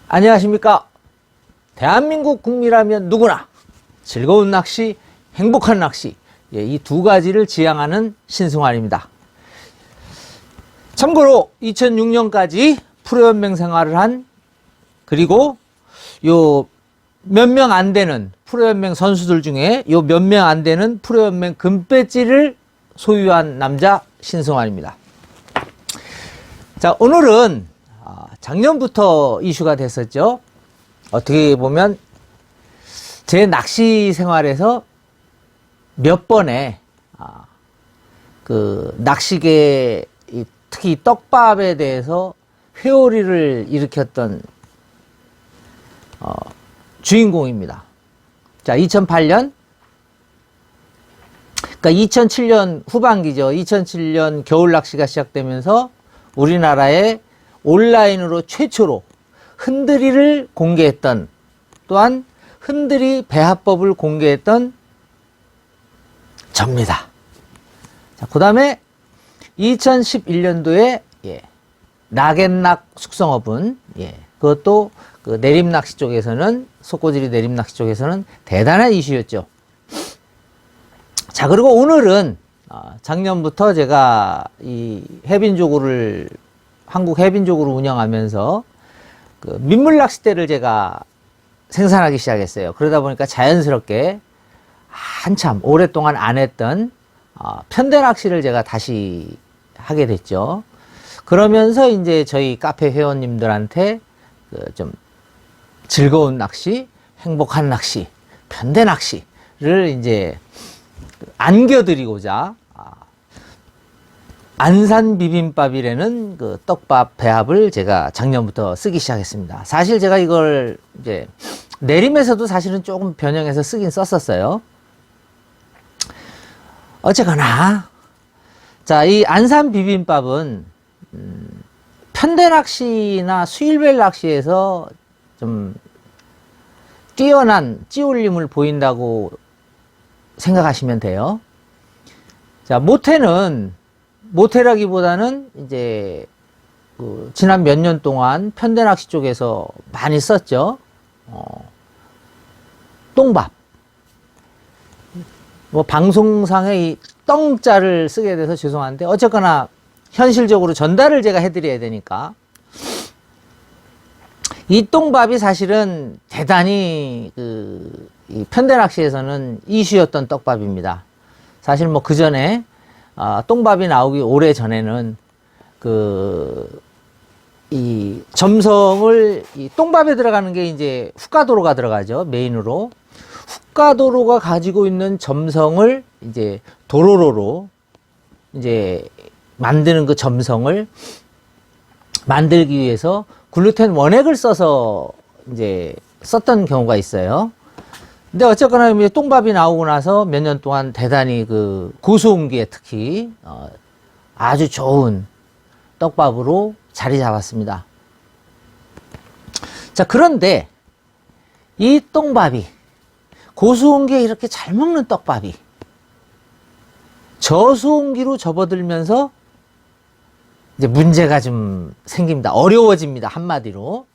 안녕하십니까. 대한민국 국민이라면 누구나 즐거운 낚시, 행복한 낚시, 이 두 가지를 지향하는 신승환입니다. 참고로 2006년까지 프로연맹 생활을 한, 그리고 요 몇 명 안 되는 프로연맹 선수들 중에 요 몇 명 안 되는 프로연맹 금배지를 소유한 남자 신승환입니다. 자, 오늘은 작년부터 이슈가 됐었죠. 어떻게 보면 제 낚시 생활에서 몇 번의 그 낚시계, 특히 떡밥에 대해서 회오리를 일으켰던 주인공입니다. 자, 2008년, 그러니까 2007년 후반기죠. 2007년 겨울 낚시가 시작되면서 우리나라에 온라인으로 최초로 흔들이를 공개했던, 또한 흔들이 배합법을 공개했던 접니다. 자, 그 다음에 2011년도에 락앤락 숙성업은 그것도 그 내림낚시 쪽에서는, 속고지리 내림낚시 쪽에서는 대단한 이슈였죠. 자, 그리고 오늘은 작년부터 제가 이 해빈조구를, 한국 해빈조구를 운영하면서 그 민물 낚싯대를 제가 생산하기 시작했어요. 그러다 보니까 자연스럽게 한참 오랫동안 안 했던 편대 낚시를 제가 다시 하게 됐죠. 그러면서 이제 저희 카페 회원님들한테 그 좀 즐거운 낚시, 행복한 낚시, 편대 낚시를 이제 안겨드리고자 안산 비빔밥이라는 그 떡밥 배합을 제가 작년부터 쓰기 시작했습니다. 사실 제가 이걸 이제 내림에서도 사실은 조금 변형해서 쓰긴 썼었어요. 어쨌거나, 자, 이 안산 비빔밥은 편대 낚시나 수일벨 낚시에서 좀 뛰어난 찌울림을 보인다고 생각하시면 돼요. 자, 모태라기보다는 이제 그 지난 몇 년 동안 편대 낚시 쪽에서 많이 썼죠. 똥밥. 뭐 방송상에 이 똥자를 쓰게 돼서 죄송한데, 어쨌거나 현실적으로 전달을 제가 해드려야 되니까, 이 똥밥이 사실은 대단히 이 편대 낚시에서는 이슈였던 떡밥입니다. 사실 뭐 그 전에 똥밥이 나오기 오래 전에는 이 점성을, 이 똥밥에 들어가는 게 이제 훅가도로가 들어가죠. 메인으로. 훅가도로가 가지고 있는 점성을 이제 도로로로 이제 만드는 그 점성을 만들기 위해서 글루텐 원액을 써서 이제 썼던 경우가 있어요. 근데 어쨌거나 똥밥이 나오고 나서 몇 년 동안 대단히 그 고소음기에 특히 아주 좋은 떡밥으로 자리 잡았습니다. 자, 그런데 이 똥밥이, 고소음기에 이렇게 잘 먹는 떡밥이 저소음기로 접어들면서 이제 문제가 좀 생깁니다. 어려워집니다. 한마디로.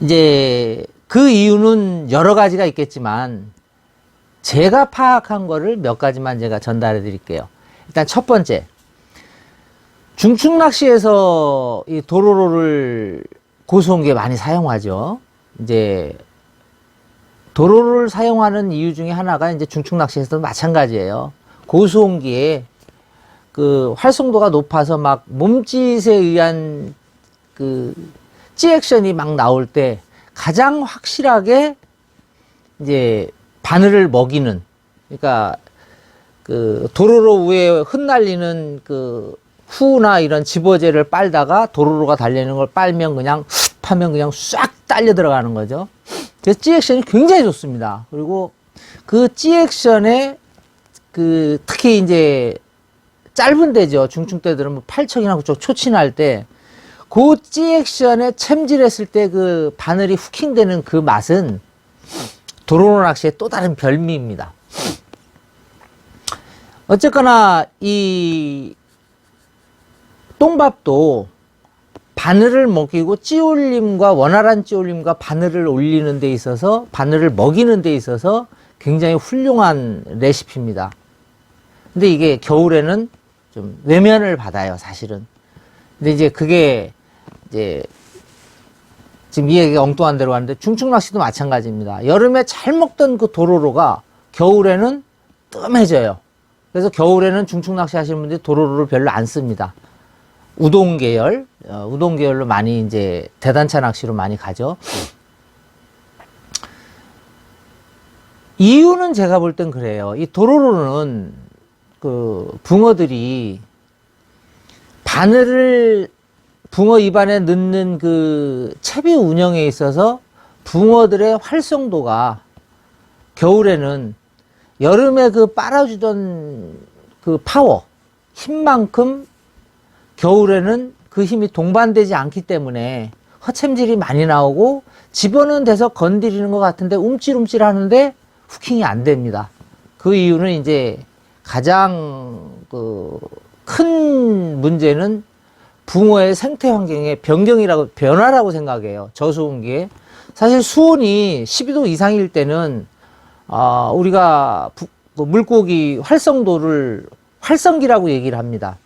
이제 그 이유는 여러 가지가 있겠지만 제가 파악한 거를 몇 가지만 제가 전달해 드릴게요. 일단 첫 번째, 중축 낚시에서 이 도로로를 고소음기에 많이 사용하죠. 이제 도로를 사용하는 이유 중에 하나가 이제 중축 낚시에서도 마찬가지예요. 고소음기에 그 활성도가 높아서 막 몸짓에 의한 그 찌액션이 막 나올 때 가장 확실하게 이제 바늘을 먹이는, 그러니까 그 도로로 위에 흩날리는 그 후나 이런 집어제를 빨다가 도로로가 달리는 걸 빨면 그냥 훅 하면 그냥 싹 딸려 들어가는 거죠. 그래서 찌액션이 굉장히 좋습니다. 그리고 그 찌액션에 그 특히 이제 짧은 데죠. 중충대들은 뭐 팔척이나 그쪽 초친할 때 그 찌액션에 챔질했을 때 그 바늘이 후킹되는 그 맛은 도로로 낚시의 또 다른 별미입니다. 어쨌거나 이 똥밥도 바늘을 먹이고 찌올림과 원활한 찌올림과 바늘을 올리는 데 있어서, 바늘을 먹이는 데 있어서 굉장히 훌륭한 레시피입니다. 근데 이게 겨울에는 좀 외면을 받아요, 사실은. 근데 이제 그게 이제 지금 이 얘기가 엉뚱한 대로 하는데 중축 낚시도 마찬가지입니다. 여름에 잘 먹던 그 도로로가 겨울에는 뜸해져요. 그래서 겨울에는 중축 낚시 하시는 분들이 도로로를 별로 안 씁니다. 우동 계열, 우동 계열로 많이 이제 대단차 낚시로 많이 가죠. 이유는 제가 볼 땐 그래요. 이 도로로는 그 붕어들이 바늘을 붕어 입안에 넣는 그 채비 운영에 있어서 붕어들의 활성도가 겨울에는 여름에 그 빨아주던 그 파워, 힘만큼 겨울에는 그 힘이 동반되지 않기 때문에 허챔질이 많이 나오고 집어는 대서 건드리는 것 같은데 움찔움찔 하는데 후킹이 안 됩니다. 그 이유는 이제 가장 그 큰 문제는 붕어의 생태 환경의 변화라고 생각해요. 저수온기에. 사실 수온이 12도 이상일 때는, 우리가 물고기 활성도를 활성기라고 얘기를 합니다.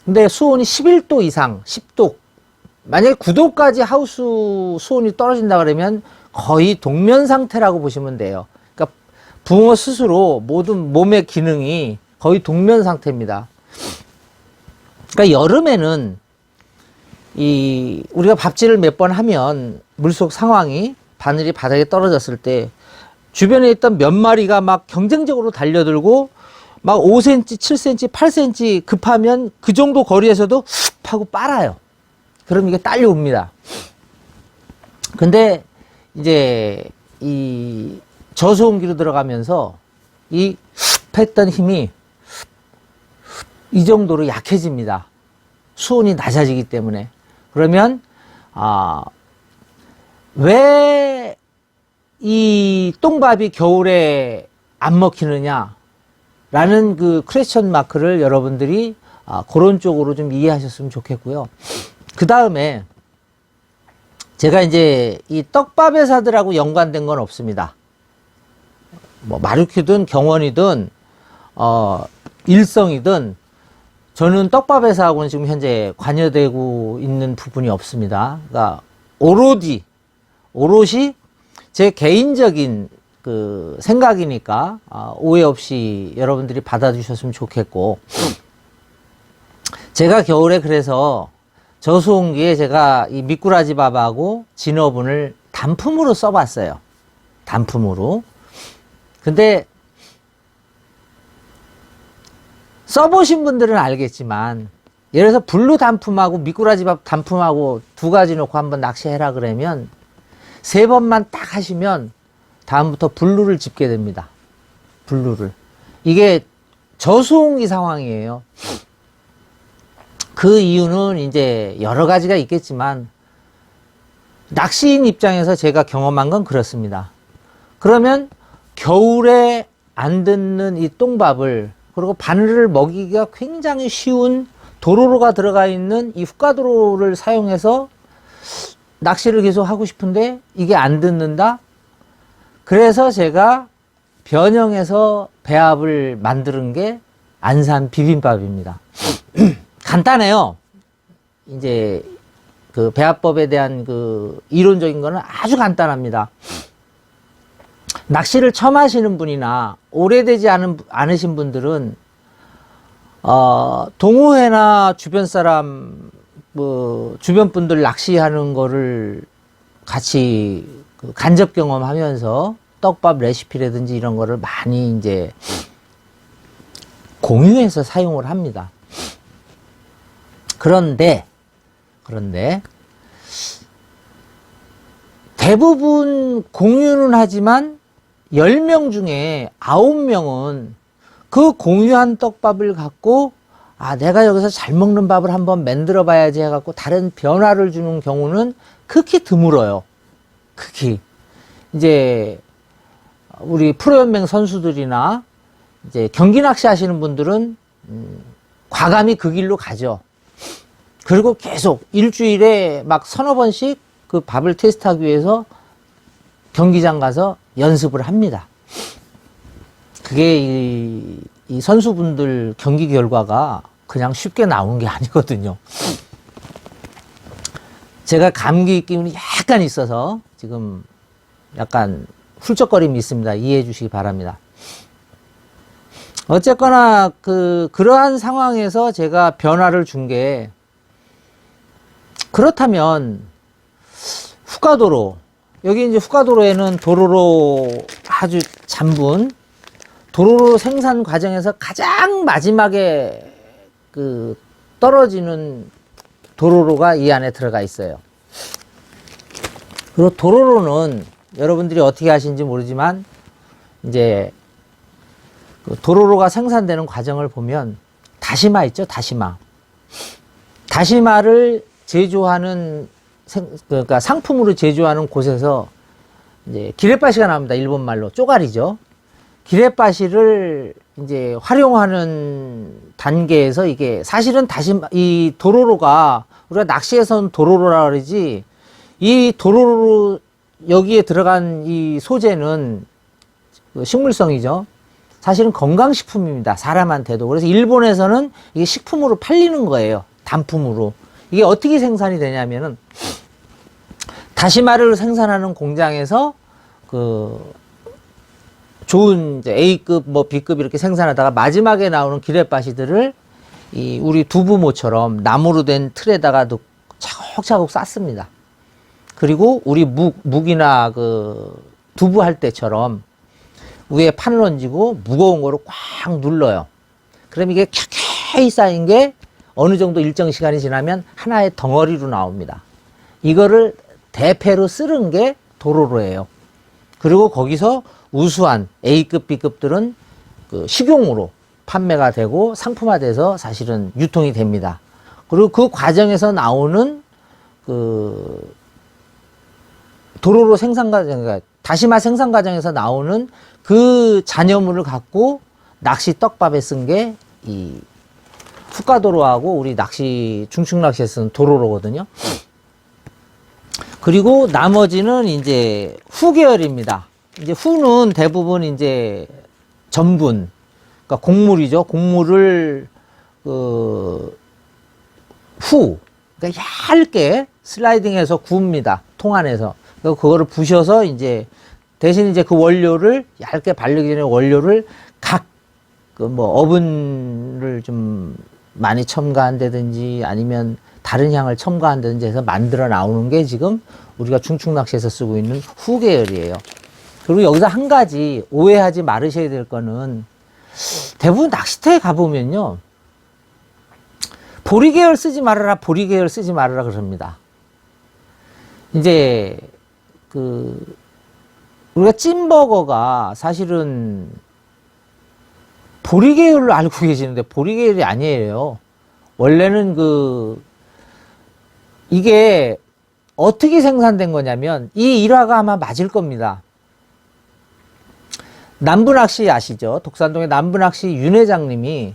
근데 수온이 11도 이상, 10도, 만약에 9도까지 하우스 수온이 떨어진다 그러면 거의 동면 상태라고 보시면 돼요. 그러니까 붕어 스스로 모든 몸의 기능이 거의 동면 상태입니다. 그러니까 여름에는 우리가 밥질을 몇 번 하면 물속 상황이 바늘이 바닥에 떨어졌을 때 주변에 있던 몇 마리가 막 경쟁적으로 달려들고 막 5cm, 7cm, 8cm 급하면 그 정도 거리에서도 훅 하고 빨아요. 그럼 이게 딸려옵니다. 근데 이제 이 저수온기로 들어가면서 이 훅 했던 힘이 이 정도로 약해집니다. 수온이 낮아지기 때문에. 그러면 왜 이 똥밥이 겨울에 안 먹히느냐 라는 그 퀘스천 마크를 여러분들이 그런 쪽으로 좀 이해하셨으면 좋겠고요. 그 다음에 제가 이제 이 떡밥 회사들하고 연관된 건 없습니다. 뭐 마루큐든 경원이든 일성이든 저는 떡밥 회사하고는 지금 현재 관여되고 있는 부분이 없습니다. 그러니까 오롯이 제 개인적인 그 생각이니까 오해 없이 여러분들이 받아주셨으면 좋겠고, 제가 겨울에 그래서 저수온기에 제가 이 미꾸라지 밥하고 진어분을 단품으로 써봤어요. 단품으로. 근데 써보신 분들은 알겠지만, 예를 들어서 블루 단품하고 미꾸라지 밥 단품하고 두 가지 놓고 한번 낚시해라 그러면 3번만 딱 하시면 다음부터 블루를 집게 됩니다. 블루를. 이게 저수온기 상황이에요. 그 이유는 이제 여러 가지가 있겠지만 낚시인 입장에서 제가 경험한 건 그렇습니다. 그러면 겨울에 안 듣는 이 똥밥을, 그리고 바늘을 먹이기가 굉장히 쉬운 도로로가 들어가 있는 이 훅가도로를 사용해서 낚시를 계속 하고 싶은데 이게 안 듣는다? 그래서 제가 변형해서 배합을 만드는 게 안산 비빔밥입니다. 간단해요. 이제 그 배합법에 대한 그 이론적인 거는 아주 간단합니다. 낚시를 처음 하시는 분이나 오래되지 않으신 분들은 동호회나 주변 사람, 뭐 주변 분들 낚시하는 거를 같이 그 간접 경험하면서 떡밥 레시피라든지 이런 거를 많이 이제 공유해서 사용을 합니다. 그런데 대부분 공유는 하지만 10명 중에 9명은 그 공유한 떡밥을 갖고 내가 여기서 잘 먹는 밥을 한번 만들어 봐야지 해갖고 다른 변화를 주는 경우는 극히 드물어요. 극히. 이제 우리 프로연맹 선수들이나 이제 경기 낚시 하시는 분들은 과감히 그 길로 가죠. 그리고 계속 일주일에 막 서너 번씩 그 밥을 테스트하기 위해서 경기장 가서 연습을 합니다. 그게 이 선수분들 경기 결과가 그냥 쉽게 나오는 게 아니거든요. 제가 감기 기운이 약간 있어서 지금 약간 훌쩍거림이 있습니다. 이해해 주시기 바랍니다. 어쨌거나 그러한 상황에서 제가 변화를 준 게, 그렇다면 후가도로, 여기 이제 후가도로에는 도로로 아주 잔분, 도로로 생산 과정에서 가장 마지막에 떨어지는 도로로가 이 안에 들어가 있어요. 그리고 도로로는 여러분들이 어떻게 하시는지 모르지만, 이제 도로로가 생산되는 과정을 보면 다시마 있죠, 다시마. 다시마를 제조하는 그러니까 상품으로 제조하는 곳에서 이제 기레빠시가 나옵니다. 일본 말로 쪼가리죠. 기레빠시를 이제 활용하는 단계에서 이게 사실은 다시마, 이 도로로가 우리가 낚시에서는 도로로라 그러지, 이 도로로 여기에 들어간 이 소재는 식물성이죠. 사실은 건강식품입니다. 사람한테도. 그래서 일본에서는 이게 식품으로 팔리는 거예요. 단품으로. 이게 어떻게 생산이 되냐면은, 다시마를 생산하는 공장에서 좋은 이제 A급, 뭐 B급 이렇게 생산하다가 마지막에 나오는 기레빠시들을 우리 두부모처럼 나무로 된 틀에다가 차곡차곡 쌓습니다. 그리고 우리 묵이나 두부 할 때처럼 위에 판을 얹고 무거운 거로 꽉 눌러요. 그럼 이게 켜켜이 쌓인 게 어느 정도 일정 시간이 지나면 하나의 덩어리로 나옵니다. 이거를 대패로 쓸은 게 도로로예요. 그리고 거기서 우수한 A급, B급들은 식용으로 판매가 되고 상품화돼서 사실은 유통이 됩니다. 그리고 그 과정에서 나오는 도로로 생산 과정, 그러니까 다시마 생산 과정에서 나오는 그 잔여물을 갖고 낚시 떡밥에 쓴 게 이 푸카도로하고 우리 중축 낚시에 쓰는 도로로거든요. 그리고 나머지는 이제 후 계열입니다. 이제 후는 대부분 이제 전분, 그러니까 곡물이죠. 곡물을 그러니까 얇게 슬라이딩해서 구웁니다. 통 안에서. 그거를 부셔서 이제 대신 이제 그 원료를 얇게 바르기 전에 원료를 어분을 좀 많이 첨가한다든지 아니면 다른 향을 첨가한다든지 해서 만들어 나오는 게 지금 우리가 중축낚시에서 쓰고 있는 후 계열이에요. 그리고 여기서 한 가지 오해하지 말으셔야 될 거는, 대부분 낚시터에 가보면요, 보리 계열 쓰지 말아라, 보리 계열 쓰지 말아라 그럽니다. 이제 우리가 찐버거가 사실은 보리 계열로 알고 계시는데 보리 계열이 아니에요. 원래는 이게 어떻게 생산된 거냐면, 이 일화가 아마 맞을 겁니다. 남부낚시 아시죠? 독산동의 남부낚시 윤 회장님이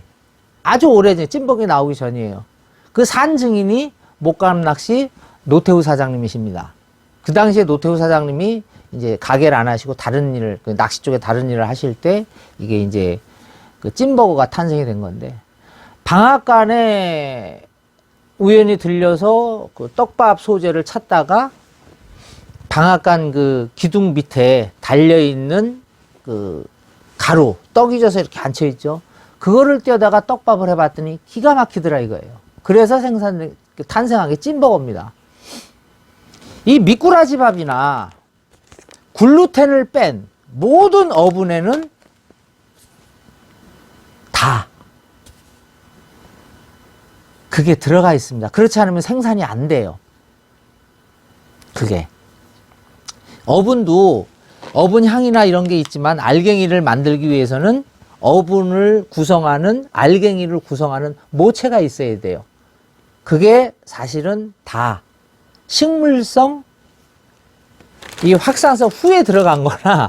아주 오래전에, 찐버기 나오기 전이에요. 그 산 증인이 목감낚시 노태우 사장님이십니다. 그 당시에 노태우 사장님이 이제 가게를 안 하시고 다른 일을, 낚시 쪽에 다른 일을 하실 때 이게 이제 찐버거가 탄생이 된 건데, 방앗간에 우연히 들려서 떡밥 소재를 찾다가 방앗간 기둥 밑에 달려있는 가루, 떡이 져서 이렇게 앉혀있죠. 그거를 떼어다가 떡밥을 해봤더니 기가 막히더라 이거예요. 그래서 탄생한 게 찐버거입니다. 이 미꾸라지 밥이나 글루텐을 뺀 모든 어분에는 다 그게 들어가 있습니다. 그렇지 않으면 생산이 안 돼요. 그게. 어분도 어분 향이나 이런 게 있지만 알갱이를 만들기 위해서는 어분을 구성하는, 알갱이를 구성하는 모체가 있어야 돼요. 그게 사실은 다 식물성 이 확산성 후에 들어간 거나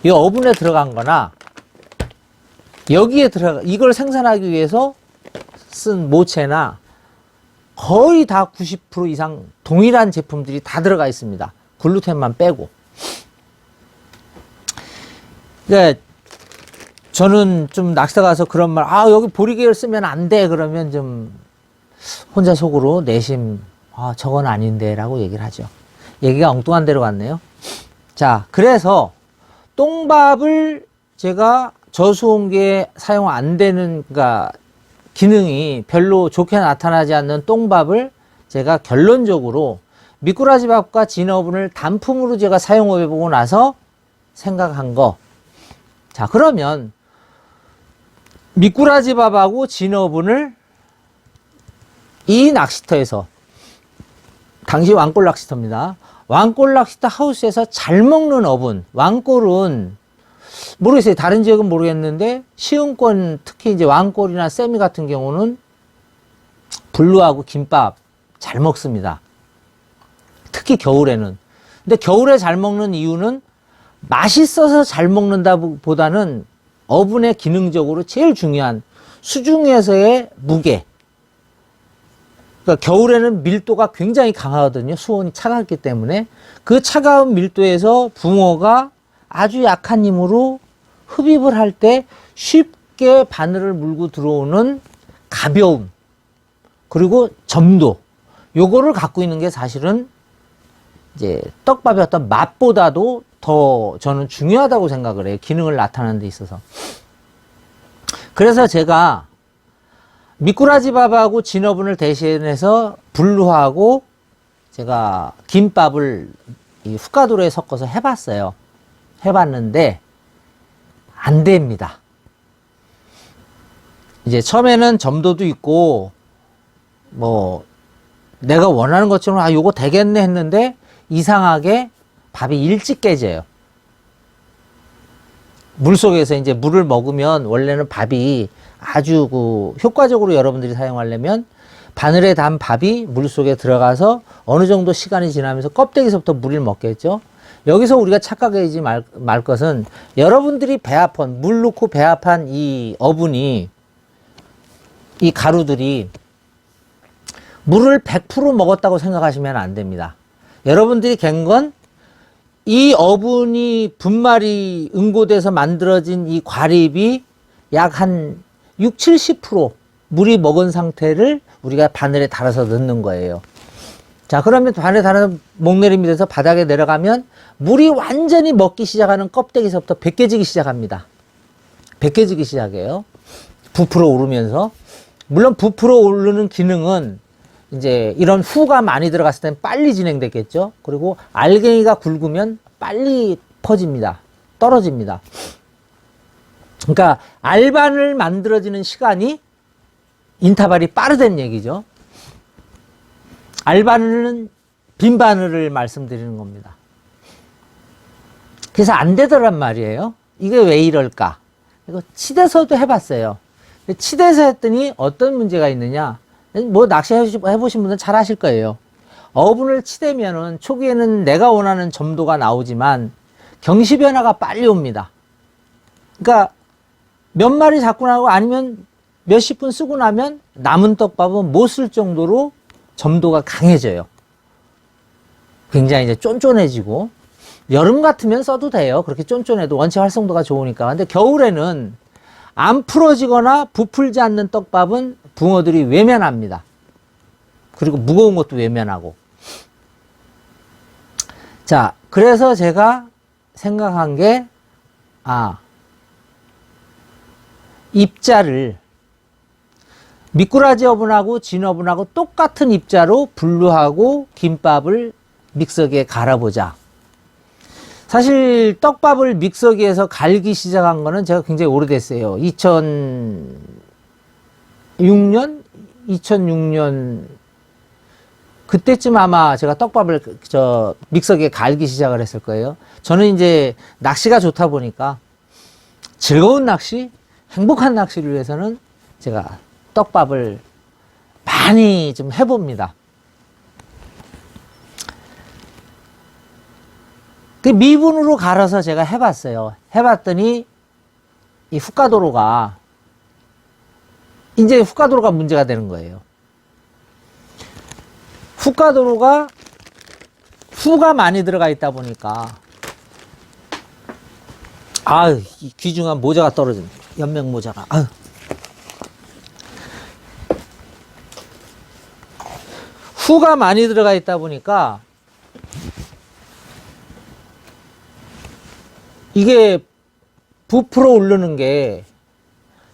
이 어분에 들어간 거나 여기에 이걸 생산하기 위해서 쓴 모체나 거의 다 90% 이상 동일한 제품들이 다 들어가 있습니다. 글루텐만 빼고. 그러니까 저는 좀 낚시터 가서 그런 말, 여기 보리계열 쓰면 안 돼. 그러면 좀 혼자 속으로 내심, 저건 아닌데 라고 얘기를 하죠. 얘기가 엉뚱한 데로 갔네요. 자, 그래서 똥밥을 제가 저수온기에 사용 안 되는, 그러니까 기능이 별로 좋게 나타나지 않는 똥밥을 제가 결론적으로 미꾸라지밥과 진어분을 단품으로 제가 사용해 보고 나서 생각한 거. 자, 그러면 미꾸라지밥하고 진어분을 이 낚시터에서, 당시 왕골 낚시터입니다. 왕골 낚시터 하우스에서 잘 먹는 어분, 왕골은 모르겠어요. 다른 지역은 모르겠는데 시흥권 특히 이제 왕골이나 세미 같은 경우는 블루하고 김밥 잘 먹습니다. 특히 겨울에는. 근데 겨울에 잘 먹는 이유는 맛있어서 잘 먹는다 보다는 어분의 기능적으로 제일 중요한 수중에서의 무게. 그러니까 겨울에는 밀도가 굉장히 강하거든요. 수온이 차갑기 때문에. 그 차가운 밀도에서 붕어가 아주 약한 힘으로 흡입을 할 때 쉽게 바늘을 물고 들어오는 가벼움, 그리고 점도, 요거를 갖고 있는 게 사실은 이제 떡밥의 어떤 맛보다도 더 저는 중요하다고 생각을 해요. 기능을 나타내는 데 있어서. 그래서 제가 미꾸라지밥하고 진어분을 대신해서 블루하고 제가 김밥을 이 훅가도로에 섞어서 해봤어요. 해봤는데 안 됩니다. 이제 처음에는 점도도 있고 뭐 내가 원하는 것처럼 요거 되겠네 했는데 이상하게 밥이 일찍 깨져요. 물속에서 이제 물을 먹으면 원래는 밥이 아주 효과적으로 여러분들이 사용하려면 바늘에 단 밥이 물속에 들어가서 어느 정도 시간이 지나면서 껍데기서부터 물을 먹겠죠. 여기서 우리가 착각하지 말 것은 여러분들이 배합한, 물 넣고 배합한 이 어분이, 이 가루들이 물을 100% 먹었다고 생각하시면 안 됩니다. 여러분들이 갠 건 이 어분이 분말이 응고돼서 만들어진 이 과립이 약 한 60-70% 물이 먹은 상태를 우리가 바늘에 달아서 넣는 거예요. 자, 그러면 바늘에 달아서 목내림이 돼서 바닥에 내려가면 물이 완전히 먹기 시작하는 껍데기서부터 벗겨지기 시작합니다. 벗겨지기 시작해요. 부풀어 오르면서. 물론 부풀어 오르는 기능은 이제 이런 후가 많이 들어갔을 땐 빨리 진행되겠죠. 그리고 알갱이가 굵으면 빨리 퍼집니다. 떨어집니다. 그러니까 알바늘 만들어지는 시간이 인터벌이 빠르다는 얘기죠. 알바늘은 빈 바늘을 말씀드리는 겁니다. 그래서 안 되더란 말이에요. 이게 왜 이럴까? 이거 치대서도 해봤어요. 치대서 했더니 어떤 문제가 있느냐? 뭐 낚시 해보신 분들은 잘 아실 거예요. 어분을 치대면은 초기에는 내가 원하는 점도가 나오지만 경시 변화가 빨리 옵니다. 그러니까 몇 마리 잡고 나고 아니면 몇십 분 쓰고 나면 남은 떡밥은 못 쓸 정도로 점도가 강해져요. 굉장히 이제 쫀쫀해지고, 여름 같으면 써도 돼요. 그렇게 쫀쫀해도 원체 활성도가 좋으니까. 근데 겨울에는 안 풀어지거나 부풀지 않는 떡밥은 붕어들이 외면합니다. 그리고 무거운 것도 외면하고. 자, 그래서 제가 생각한 게, 입자를 미꾸라지 어분하고 진어분하고 똑같은 입자로 블루하고 김밥을 믹서기에 갈아보자. 사실 떡밥을 믹서기에서 갈기 시작한 거는 제가 굉장히 오래됐어요. 2006년 그때쯤 아마 제가 떡밥을 믹서기에 갈기 시작을 했을 거예요. 저는 이제 낚시가 좋다 보니까 즐거운 낚시, 행복한 낚시를 위해서는 제가 떡밥을 많이 좀 해봅니다. 그 미분으로 갈아서 제가 해봤어요. 해봤더니 이 이제 훅가도로가 문제가 되는 거예요. 훅가도로가 후가 많이 들어가 있다 보니까 이 귀중한 모자가 떨어집니다. 연mek 모자가. 후가 많이 들어가 있다 보니까 이게 부풀어 오르는 게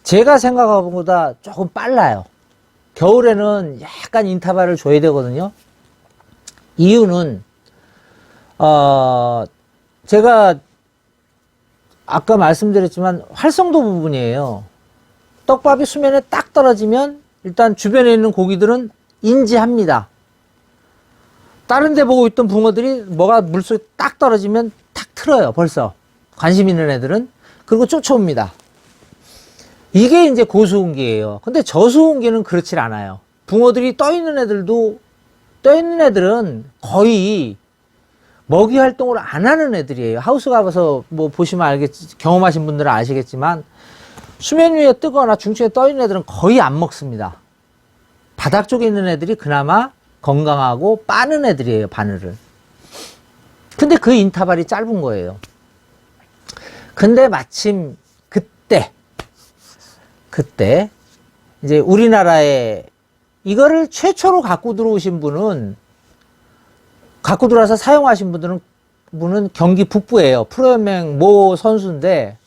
제가 생각한 것보다 조금 빨라요. 겨울에는 약간 인터벌을 줘야 되거든요. 이유는 제가 아까 말씀드렸지만 활성도 부분이에요. 떡밥이 수면에 딱 떨어지면 일단 주변에 있는 고기들은 인지합니다. 다른 데 보고 있던 붕어들이 뭐가 물속에 딱 떨어지면 탁 틀어요. 벌써 관심 있는 애들은. 그리고 쫓아옵니다. 이게 이제 고수온기예요. 근데 저수온기는 그렇질 않아요. 붕어들이 떠 있는 애들은 거의 먹이 활동을 안 하는 애들이에요. 하우스 가봐서 뭐 보시면 경험하신 분들은 아시겠지만 수면 위에 뜨거나 중층에 떠 있는 애들은 거의 안 먹습니다. 바닥 쪽에 있는 애들이 그나마 건강하고 빠는 애들이에요. 바늘을. 근데 그 인터벌이 짧은 거예요. 근데 마침 그때 이제 우리나라에 이거를 최초로 갖고 들어오신 분은, 갖고 들어와서 사용하신 분은 경기 북부예요. 프로연맹 모 선수인데,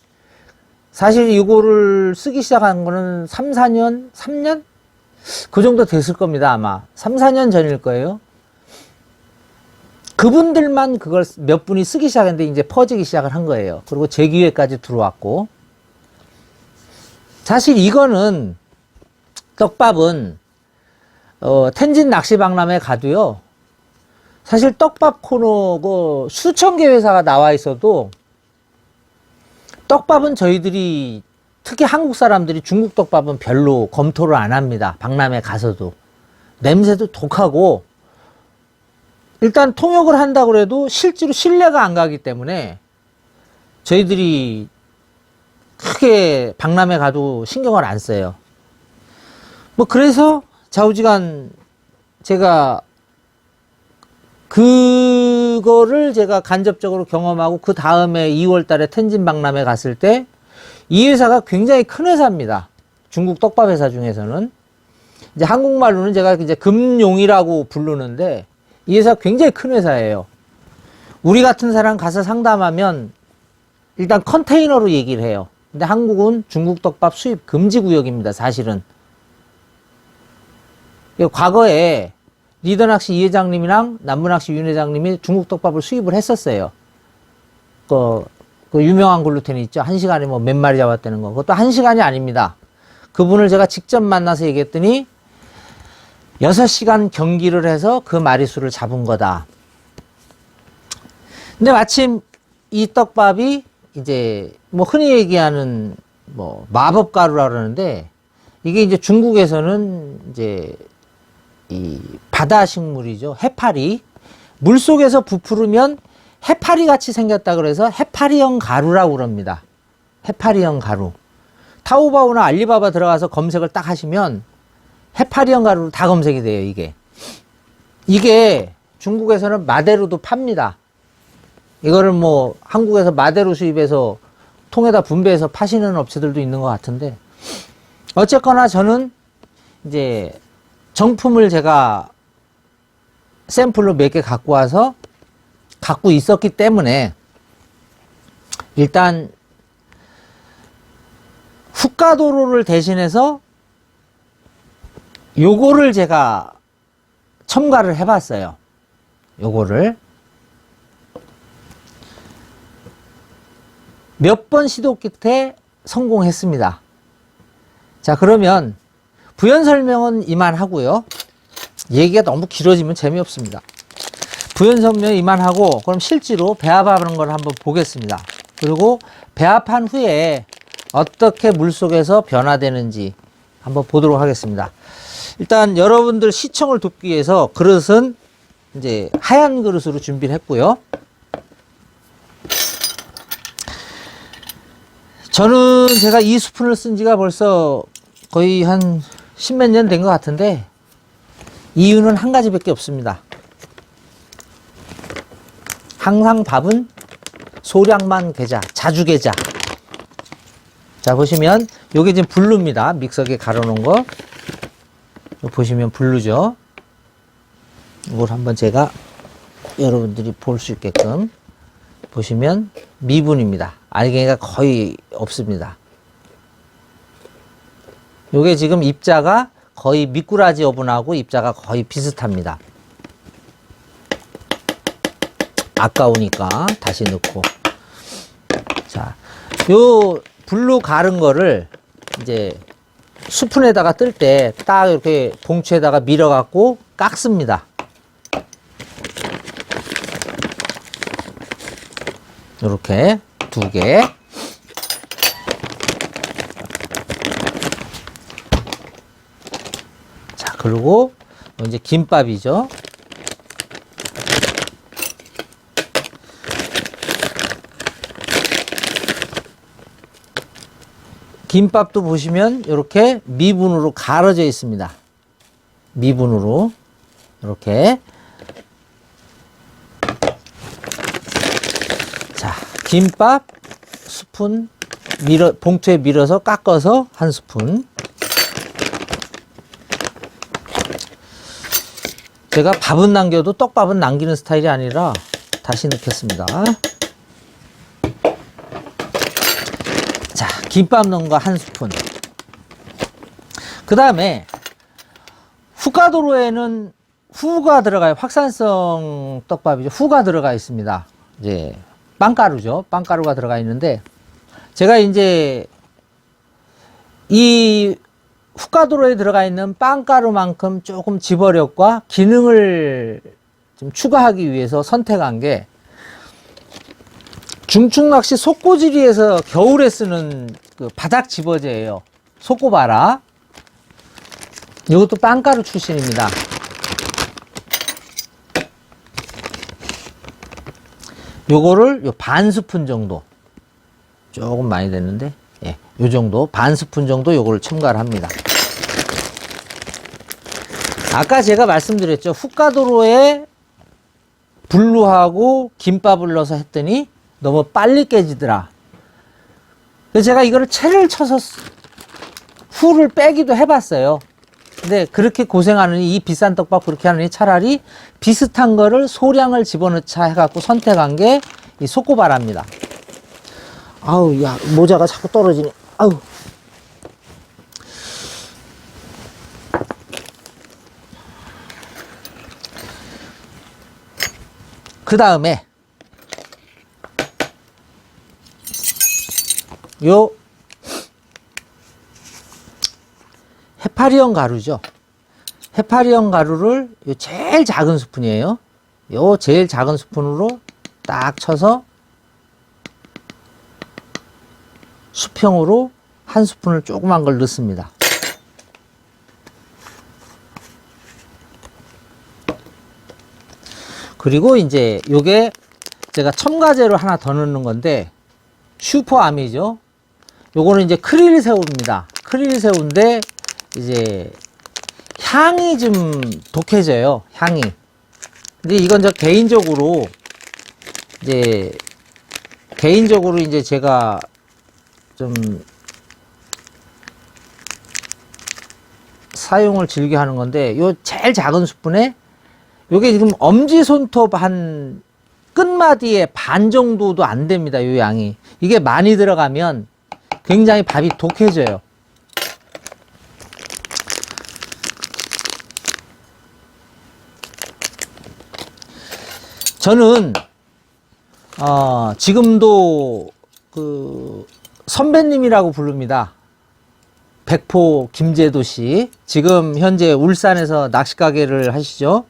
사실 이거를 쓰기 시작한 거는 3년? 그 정도 됐을 겁니다, 아마. 3, 4년 전일 거예요. 그분들만 그걸 몇 분이 쓰기 시작했는데 이제 퍼지기 시작을 한 거예요. 그리고 제 기회까지 들어왔고. 사실 이거는, 떡밥은, 텐진 낚시박람회 가도요, 사실 떡밥 코너 수천 개 회사가 나와 있어도 떡밥은 저희들이, 특히 한국 사람들이 중국 떡밥은 별로 검토를 안 합니다. 박람회 가서도. 냄새도 독하고, 일단 통역을 한다고 해도 실제로 신뢰가 안 가기 때문에 저희들이 크게 박람회 가도 신경을 안 써요. 뭐 그래서 좌우지간 제가 그거를 제가 간접적으로 경험하고 그 다음에 2월 달에 텐진 박람회 갔을 때 이 회사가 굉장히 큰 회사입니다. 중국 떡밥 회사 중에서는. 이제 한국말로는 제가 이제 금용이라고 부르는데 이 회사 굉장히 큰 회사예요. 우리 같은 사람 가서 상담하면 일단 컨테이너로 얘기를 해요. 근데 한국은 중국 떡밥 수입 금지 구역입니다. 사실은. 과거에 리더낚시 이 회장님이랑 남부낚시 윤 회장님이 중국 떡밥을 수입을 했었어요. 그 유명한 글루텐이 있죠. 1시간에 뭐 몇 마리 잡았다는 거. 그것도 1시간이 아닙니다. 그분을 제가 직접 만나서 얘기했더니 6시간 경기를 해서 그 마리수를 잡은 거다. 근데 마침 이 떡밥이 이제 뭐 흔히 얘기하는 뭐 마법 가루라 그러는데 이게 이제 중국에서는 이제 이 바다 식물이죠. 해파리. 물 속에서 부풀으면 해파리 같이 생겼다 그래서 해파리형 가루라고 그럽니다. 해파리형 가루. 타오바오나 알리바바 들어가서 검색을 딱 하시면 해파리형 가루로 다 검색이 돼요, 이게 중국에서는 마대로도 팝니다. 이거를 뭐 한국에서 마대로 수입해서 통에다 분배해서 파시는 업체들도 있는 것 같은데, 어쨌거나 저는 이제 정품을 제가 샘플로 몇 개 갖고 와서 갖고 있었기 때문에 일단 훅가도로를 대신해서 요거를 제가 첨가를 해봤어요. 요거를 몇 번 시도 끝에 성공했습니다. 자, 그러면 부연 설명은 이만하고요. 얘기가 너무 길어지면 재미없습니다. 부연 설명 이만하고 그럼 실제로 배합하는 걸 한번 보겠습니다. 그리고 배합한 후에 어떻게 물속에서 변화되는지 한번 보도록 하겠습니다. 일단 여러분들 시청을 돕기 위해서 그릇은 이제 하얀 그릇으로 준비를 했고요. 저는 제가 이 스푼을 쓴 지가 벌써 거의 한 십몇 년 된 것 같은데, 이유는 한 가지밖에 없습니다. 항상 밥은 소량만 계자, 자주 계자. 자, 보시면 요게 지금 블루입니다. 믹서기에 갈아 놓은 거. 보시면 블루죠. 이걸 한번 제가 여러분들이 볼 수 있게끔 보시면 미분입니다. 알갱이가 거의 없습니다. 요게 지금 입자가 거의 미꾸라지 여분하고 입자가 거의 비슷합니다. 아까우니까 다시 넣고. 자, 요 블루 가른 거를 이제 수푼에다가 뜰 때 딱 이렇게 봉투에다가 밀어갖고 깎습니다. 이렇게 2개. 자, 그리고 이제 김밥이죠. 김밥도 보시면 이렇게 미분으로 갈아져 있습니다. 미분으로 이렇게. 자, 김밥 스푼 봉투에 밀어서 깎아서 한 스푼. 제가 밥은 남겨도 떡밥은 남기는 스타일이 아니라 다시 넣겠습니다. 자, 김밥 넣은 거 한 스푼. 그 다음에 후가도로에는 후가 들어가요. 확산성 떡밥이죠. 후가 들어가 있습니다. 이제 빵가루죠. 빵가루가 들어가 있는데 제가 이제 이 후가도로에 들어가 있는 빵가루만큼 조금 지버력과 기능을 좀 추가하기 위해서 선택한 게 중축낚시 속고지리에서 겨울에 쓰는 그 바닥 집어제예요. 속고바라. 이것도 빵가루 출신입니다. 요거를 요 반 스푼 정도, 조금 많이 됐는데, 예, 요 정도 반 스푼 정도 요거를 첨가를 합니다. 아까 제가 말씀드렸죠. 후가도로에 블루하고 김밥을 넣어서 했더니 너무 빨리 깨지더라. 그래서 제가 이거를 채를 쳐서 후를 빼기도 해봤어요. 근데 그렇게 고생하느니, 이 비싼 떡밥 그렇게 하느니 차라리 비슷한 거를 소량을 집어넣자 해갖고 선택한 게 이 속고바랍니다. 아우, 야, 모자가 자꾸 떨어지네. 아우. 그 다음에 요 헤파리온 가루죠. 헤파리온 가루를 요 제일 작은 스푼이에요. 요 제일 작은 스푼으로 딱 쳐서 수평으로 한 스푼을 조그만 걸 넣습니다. 그리고 이제 요게 제가 첨가제로 하나 더 넣는 건데 슈퍼암이죠. 요거는 이제 크릴 새우입니다. 크릴 새우인데 이제 향이 좀 독해져요. 향이. 근데 이건 저 개인적으로 이제 제가 좀 사용을 즐겨 하는 건데, 요 제일 작은 스푼에 요게 지금 엄지손톱 한 끝마디에 반 정도도 안 됩니다. 요 양이. 이게 많이 들어가면 굉장히 밥이 독해져요. 저는 지금도 그 선배님이라고 부릅니다. 백포 김재도 씨. 지금 현재 울산에서 낚시가게를 하시죠.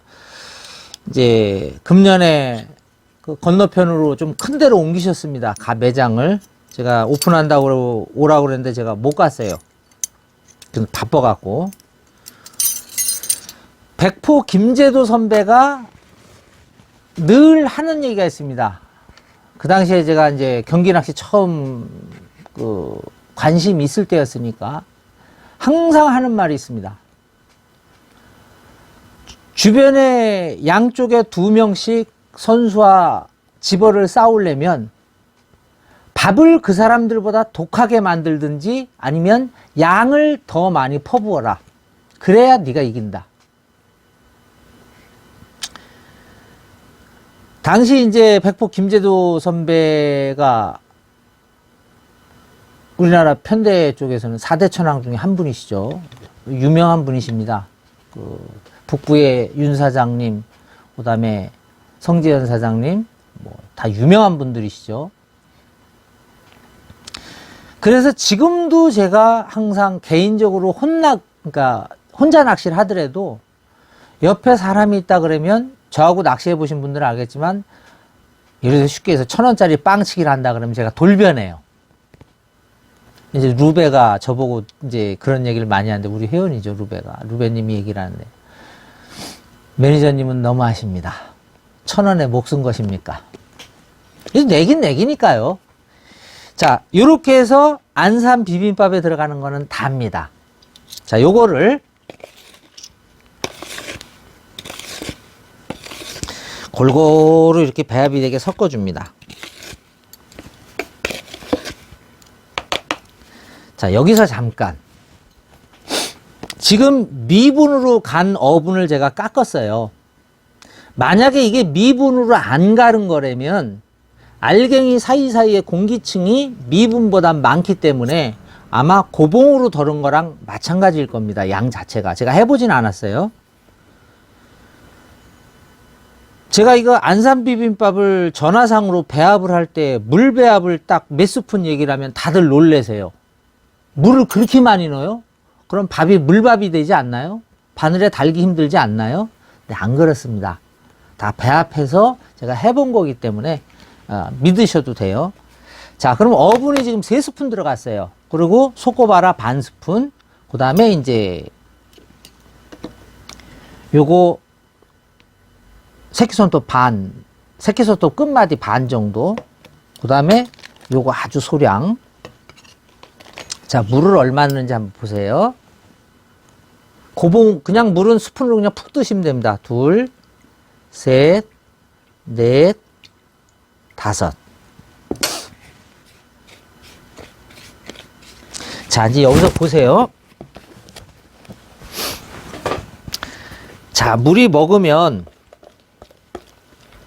이제 금년에 그 건너편으로 좀 큰 데로 옮기셨습니다. 매장을. 제가 오픈한다고 오라고 그랬는데 제가 못 갔어요. 좀 바빠갖고. 백포 김재도 선배가 늘 하는 얘기가 있습니다. 그 당시에 제가 이제 경기 낚시 처음 관심이 있을 때였으니까 항상 하는 말이 있습니다. 주변에 양쪽에 2명씩 선수와 집어를 쌓으려면 밥을 그 사람들보다 독하게 만들든지 아니면 양을 더 많이 퍼부어라. 그래야 네가 이긴다. 당시 이제 백포 김제도 선배가 우리나라 편대 쪽에서는 4대 천왕 중에 한 분이시죠. 유명한 분이십니다. 그 북부의 윤 사장님, 그 다음에 성재현 사장님, 뭐 다 유명한 분들이시죠. 그래서 지금도 제가 항상 개인적으로 그러니까 혼자 낚시를 하더라도 옆에 사람이 있다 그러면 저하고 낚시해 보신 분들은 알겠지만 예를 들어 쉽게 해서 1,000원짜리 빵치기를 한다 그러면 제가 돌변해요. 이제 루베가 저보고 이제 그런 얘기를 많이 하는데 우리 회원이죠, 루베가. 루베님이 얘기를 하는데 매니저님은 너무 하십니다. 1,000원에 목숨 것입니까? 내긴 내기니까요. 자, 요렇게 해서 안산 비빔밥에 들어가는 거는 답니다. 자, 요거를 골고루 이렇게 배합이 되게 섞어줍니다. 자, 여기서 잠깐. 지금 미분으로 간 어분을 제가 깎았어요. 만약에 이게 미분으로 안 가른 거라면 알갱이 사이사이의 공기층이 미분보다 많기 때문에 아마 고봉으로 덜은 거랑 마찬가지일 겁니다. 양 자체가. 제가 해보진 않았어요. 제가 이거 안산 비빔밥을 전화상으로 배합을 할 때 물 배합을 딱 몇 스푼 얘기를 하면 다들 놀래세요. 물을 그렇게 많이 넣어요? 그럼 밥이 물밥이 되지 않나요? 바늘에 달기 힘들지 않나요? 네, 안 그렇습니다. 다 배합해서 제가 해본 거기 때문에 믿으셔도 돼요. 자, 그럼 어분이 지금 3스푼 들어갔어요. 그리고 소꼬바라 반 스푼, 그 다음에 이제 요거 새끼손톱 반, 새끼손톱 끝마디 반 정도, 그 다음에 요거 아주 소량. 자, 물을 얼마 넣는지 한번 보세요. 고봉, 그냥 물은 스푼으로 그냥 푹 드시면 됩니다. 2, 셋, 넷, 5. 자, 이제 여기서 보세요. 자, 물이 먹으면,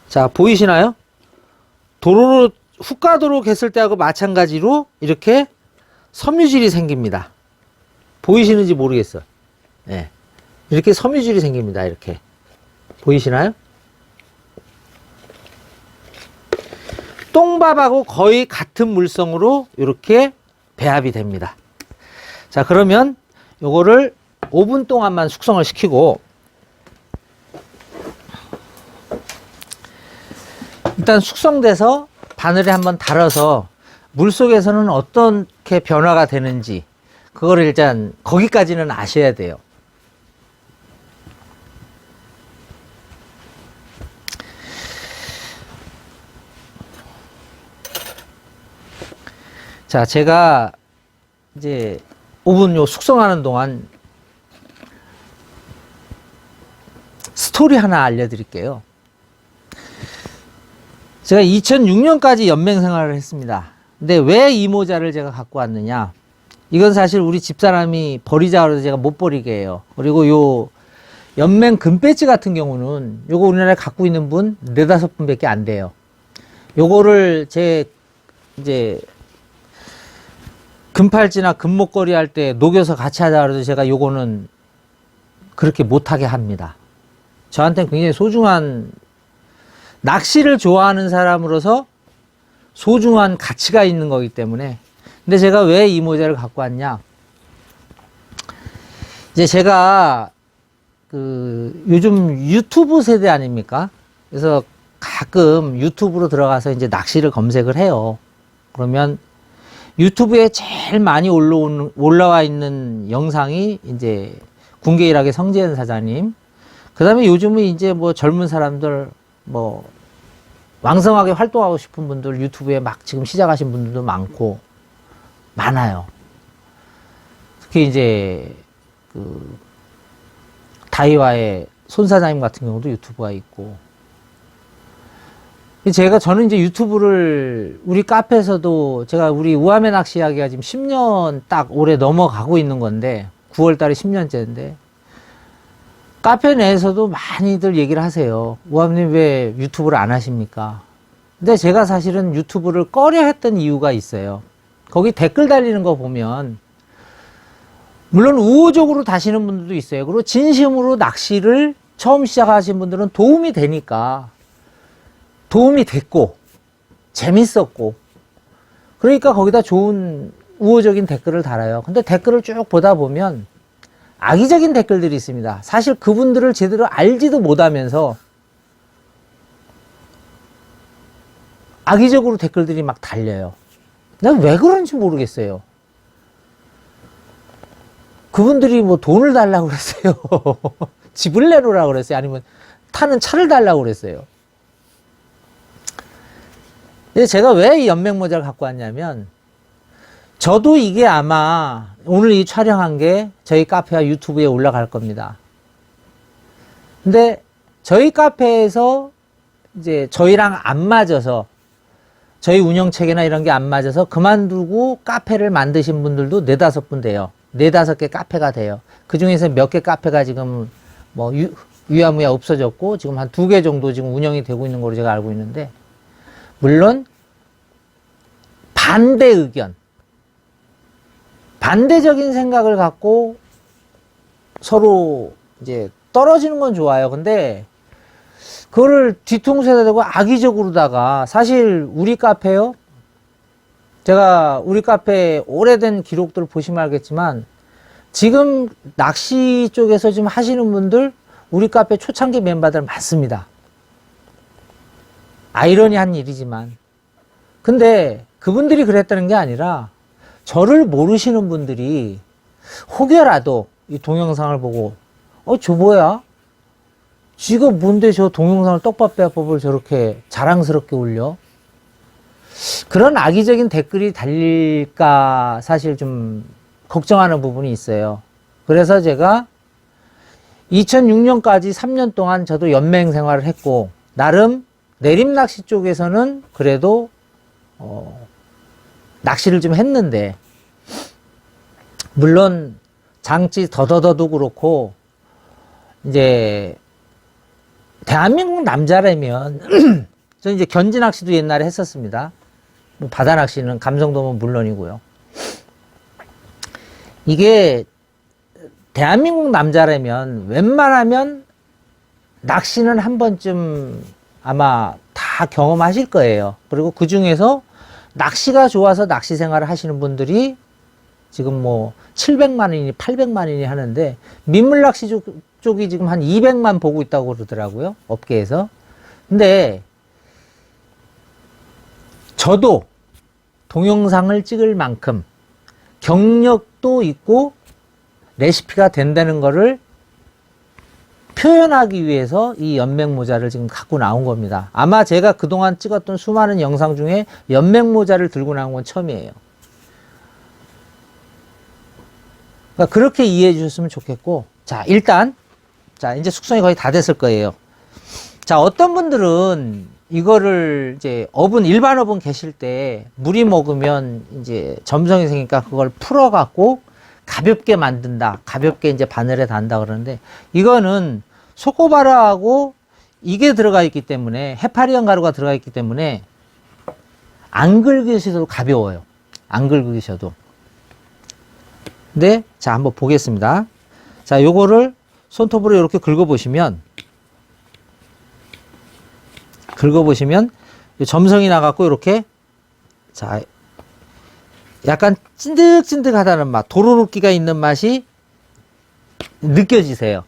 자, 보이시나요? 도로로, 훅가도로 했을 때하고 마찬가지로 이렇게 섬유질이 생깁니다. 보이시는지 모르겠어요. 네. 이렇게 섬유질이 생깁니다. 이렇게. 보이시나요? 똥밥하고 거의 같은 물성으로 이렇게 배합이 됩니다. 자, 그러면 요거를 5분 동안만 숙성을 시키고 일단 숙성돼서 바늘에 한번 달아서 물속에서는 어떻게 변화가 되는지 그거를 일단 거기까지는 아셔야 돼요. 자, 제가 이제 5분 요 숙성하는 동안 스토리 하나 알려드릴게요. 제가 2006년까지 연맹 생활을 했습니다. 근데 왜 이 모자를 제가 갖고 왔느냐? 이건 사실 우리 집사람이 버리자 그래서 제가 못 버리게 해요. 그리고 요 연맹 금배지 같은 경우는 요거 우리나라에 갖고 있는 분 4-5분밖에 안 돼요. 요거를 제 이제 금팔찌나 금목걸이 할 때 녹여서 같이 하자 그래도 제가 요거는 그렇게 못하게 합니다. 저한테는 굉장히 소중한, 낚시를 좋아하는 사람으로서 소중한 가치가 있는 거기 때문에. 근데 제가 왜 이 모자를 갖고 왔냐? 이제 제가 그 요즘 유튜브 세대 아닙니까? 그래서 가끔 유튜브로 들어가서 이제 낚시를 검색을 해요. 그러면 유튜브에 제일 많이 올라와 있는 영상이 이제 군계일학의 성재현 사장님. 그 다음에 요즘은 이제 뭐 젊은 사람들 뭐 왕성하게 활동하고 싶은 분들 유튜브에 막 지금 시작하신 분들도 많고 많아요. 특히 이제 그 다이와의 손 사장님 같은 경우도 유튜브가 있고. 저는 이제 유튜브를 우리 카페에서도 제가 우리 우아매 낚시 이야기가 지금 10년 딱 올해 넘어가고 있는 건데 9월 달에 10년째인데 카페 내에서도 많이들 얘기를 하세요. 우아매님 왜 유튜브를 안 하십니까? 근데 제가 사실은 유튜브를 꺼려 했던 이유가 있어요. 거기 댓글 달리는 거 보면 물론 우호적으로 다시는 분들도 있어요. 그리고 진심으로 낚시를 처음 시작하신 분들은 도움이 되니까 도움이 됐고 재밌었고 그러니까 거기다 좋은 우호적인 댓글을 달아요. 근데 댓글을 쭉 보다 보면 악의적인 댓글들이 있습니다. 사실 그분들을 제대로 알지도 못하면서 악의적으로 댓글들이 막 달려요. 난 왜 그런지 모르겠어요. 그분들이 뭐 돈을 달라고 그랬어요. 집을 내놓으라고 그랬어요. 아니면 타는 차를 달라고 그랬어요. 제가 왜 이 연맹모자를 갖고 왔냐면 저도 이게 아마 오늘 이 촬영한 게 저희 카페와 유튜브에 올라갈 겁니다. 근데 저희 카페에서 이제 저희랑 안 맞아서 저희 운영체계나 이런 게 안 맞아서 그만두고 카페를 만드신 분들도 4, 5분 돼요. 4, 5개 카페가 돼요. 그 중에서 몇 개 카페가 지금 뭐 유야무야 없어졌고 지금 한 2개 정도 지금 운영이 되고 있는 걸로 제가 알고 있는데 물론 반대 의견, 반대적인 생각을 갖고 서로 이제 떨어지는 건 좋아요. 근데 그거를 뒤통수에다 대고 악의적으로다가 사실 우리 카페요. 제가 우리 카페 오래된 기록들 보시면 알겠지만 지금 낚시 쪽에서 지금 하시는 분들 우리 카페 초창기 멤버들 많습니다. 아이러니한 일이지만 근데 그분들이 그랬다는 게 아니라 저를 모르시는 분들이 혹여라도 이 동영상을 보고 저 뭐야? 지가 뭔데 저 동영상을 떡밥배합법을 저렇게 자랑스럽게 올려? 그런 악의적인 댓글이 달릴까 사실 좀 걱정하는 부분이 있어요. 그래서 제가 2006년까지 3년 동안 저도 연맹 생활을 했고 나름 내림낚시 쪽에서는 그래도 낚시를 좀 했는데 물론 장치 더더더도 그렇고 이제 대한민국 남자라면 저는 이제 견지 낚시도 옛날에 했었습니다. 뭐 바다 낚시는 감성돔은 물론이고요. 이게 대한민국 남자라면 웬만하면 낚시는 한 번쯤 아마 다 경험하실 거예요. 그리고 그 중에서 낚시가 좋아서 낚시 생활을 하시는 분들이 지금 뭐 700만이니 800만이니 하는데 민물낚시 쪽이 지금 한 200만 보고 있다고 그러더라고요. 업계에서. 근데 저도 동영상을 찍을 만큼 경력도 있고 레시피가 된다는 거를 표현하기 위해서 이 연맹모자를 지금 갖고 나온 겁니다. 아마 제가 그동안 찍었던 수많은 영상 중에 연맹모자를 들고 나온 건 처음이에요. 그러니까 그렇게 이해해 주셨으면 좋겠고, 자, 일단, 자, 이제 숙성이 거의 다 됐을 거예요. 자, 어떤 분들은 이거를 이제 일반 어분 계실 때 물이 먹으면 이제 점성이 생기니까 그걸 풀어갖고 가볍게 만든다. 가볍게 이제 바늘에 단다 그러는데 이거는 소코바라하고 이게 들어가 있기 때문에 해파리연 가루가 들어가 있기 때문에 안 긁으셔도 가벼워요. 안 긁으셔도. 근데 자, 한번 보겠습니다. 자, 요거를 손톱으로 이렇게 긁어보시면 점성이 나갖고 이렇게 자, 약간 찐득찐득하다는 맛, 도로록기가 있는 맛이 느껴지세요.